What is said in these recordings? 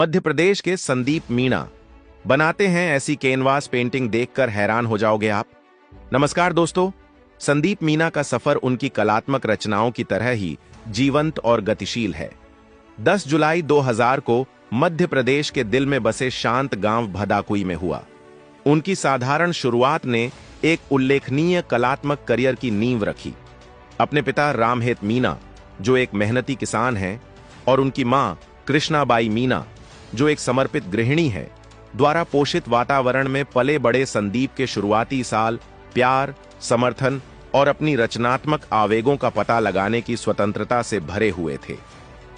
मध्य प्रदेश के संदीप मीणा बनाते हैं ऐसी कैनवास पेंटिंग देखकर हैरान हो जाओगे आप। नमस्कार दोस्तों, संदीप मीणा का सफर उनकी कलात्मक रचनाओं की तरह ही जीवंत और गतिशील है। 10 जुलाई 2000 को मध्य प्रदेश के दिल में बसे शांत गांव भदाकुई में हुआ। उनकी साधारण शुरुआत ने एक उल्लेखनीय कलात्मक करियर की नींव रखी। अपने पिता रामहेत मीणा, जो एक मेहनती किसान हैं, और उनकी मां कृष्णाबाई मीणा, जो एक समर्पित गृहिणी है, द्वारा पोषित वातावरण में पले बड़े संदीप के शुरुआती साल प्यार, समर्थन और अपनी रचनात्मक आवेगों का पता लगाने की स्वतंत्रता से भरे हुए थे।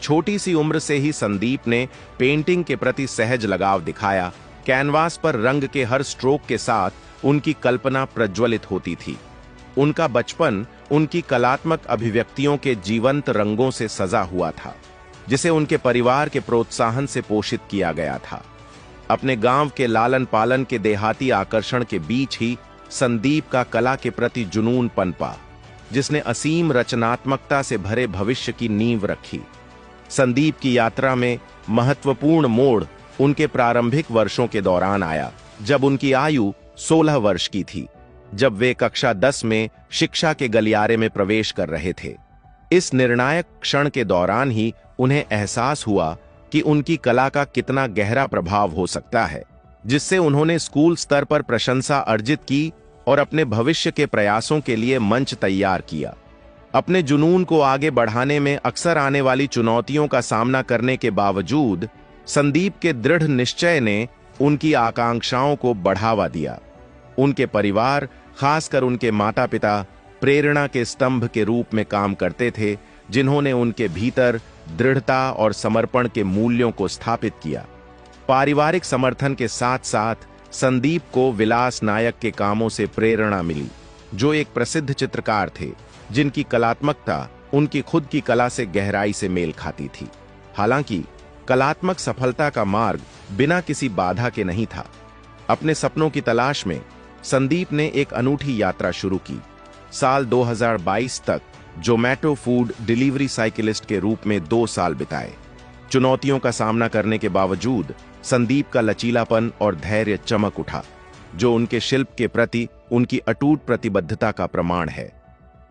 छोटी सी उम्र से ही संदीप ने पेंटिंग के प्रति सहज लगाव दिखाया। कैनवास पर रंग के हर स्ट्रोक के साथ उनकी कल्पना प्रज्वलित होती थी। उनका बचपन उनकी कलात्मक अभिव्यक्तियों के जीवंत रंगों से सजा हुआ था, जिसे उनके परिवार के प्रोत्साहन से पोषित किया गया था। अपने गांव के लालन पालन के देहाती आकर्षण के बीच ही संदीप का कला के प्रति जुनून पनपा, जिसने असीम रचनात्मकता से भरे भविष्य की नींव रखी। संदीप की यात्रा में महत्वपूर्ण मोड़ उनके प्रारंभिक वर्षों के दौरान आया, जब उनकी आयु 16 वर्ष की थी, जब वे कक्षा 10 में शिक्षा के गलियारे में प्रवेश कर रहे थे। इस निर्णायक क्षण के दौरान ही उन्हें एहसास हुआ कि उनकी कला का कितना गहरा प्रभाव हो सकता है, जिससे उन्होंने स्कूल स्तर पर प्रशंसा अर्जित की और अपने भविष्य के प्रयासों के लिए मंच तैयार किया। अपने जुनून को आगे बढ़ाने में अक्सर आने वाली चुनौतियों का सामना करने के बावजूद संदीप के दृढ़ निश्चय ने उनकी आकांक्षाओं को बढ़ावा दिया। उनके परिवार, खासकर उनके माता पिता, प्रेरणा के स्तंभ के रूप में काम करते थे, जिन्होंने उनके भीतर दृढ़ता और समर्पण के मूल्यों को स्थापित किया। पारिवारिक समर्थन के साथ साथ संदीप को विलास नायक के कामों से प्रेरणा मिली, जो एक प्रसिद्ध चित्रकार थे, जिनकी कलात्मकता उनकी खुद की कला से गहराई से मेल खाती थी। हालांकि कलात्मक सफलता का मार्ग बिना किसी बाधा के नहीं था। अपने सपनों की तलाश में संदीप ने एक अनूठी यात्रा शुरू की। साल 2022 तक जोमैटो फूड डिलीवरी साइकिलिस्ट के रूप में 2 साल बिताए। चुनौतियों का सामना करने के बावजूद संदीप का लचीलापन और धैर्य चमक उठा, जो उनके शिल्प के प्रति उनकी अटूट प्रतिबद्धता का प्रमाण है।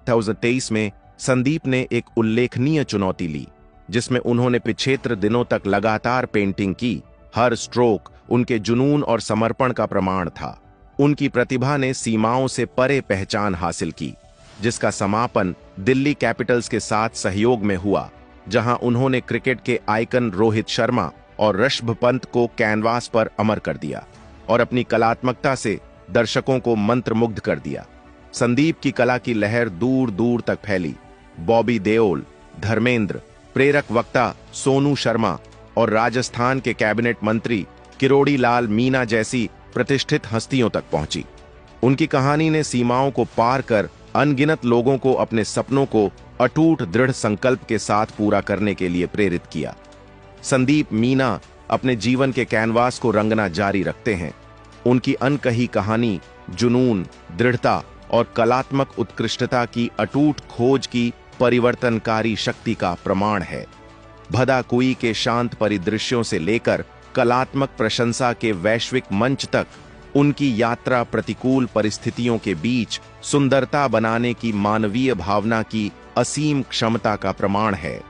2023 में संदीप ने एक उल्लेखनीय चुनौती ली, जिसमें उन्होंने 75 दिनों तक लगातार पेंटिंग की। हर स्ट्रोक उनके जुनून और समर्पण का प्रमाण था। उनकी प्रतिभा ने सीमाओं से परे पहचान हासिल की, जिसका समापन दिल्ली कैपिटल्स के साथ सहयोग में हुआ, जहां उन्होंने क्रिकेट के आइकन रोहित शर्मा और ऋषभ पंत को कैनवास पर अमर कर दिया और अपनी कलात्मकता से दर्शकों को मंत्रमुग्ध कर दिया। संदीप की कला की लहर दूर दूर तक फैली। बॉबी देओल, धर्मेंद्र, प्रेरक वक्ता सोनू शर्मा और राजस्थान के कैबिनेट मंत्री किरोड़ी लाल मीणा जैसी प्रतिष्ठित हस्तियों तक पहुंची। उनकी कहानी ने सीमाओं को पार कर अनगिनत लोगों को अपने सपनों को अटूट दृढ़ संकल्प के साथ पूरा करने के लिए प्रेरित किया। संदीप मीणा अपने जीवन के कैनवास को रंगना जारी रखते हैं। उनकी अनकही कहानी जुनून, दृढ़ता और कलात्मक उत्कृष्टता की अटूट खोज की परिवर्तनकारी शक्ति का प्रमाण है। भदाकुई के शांत परिदृश्यों से लेकर कलात्मक प्रशंसा के वैश्विक मंच तक, उनकी यात्रा प्रतिकूल परिस्थितियों के बीच सुंदरता बनाने की मानवीय भावना की असीम क्षमता का प्रमाण है।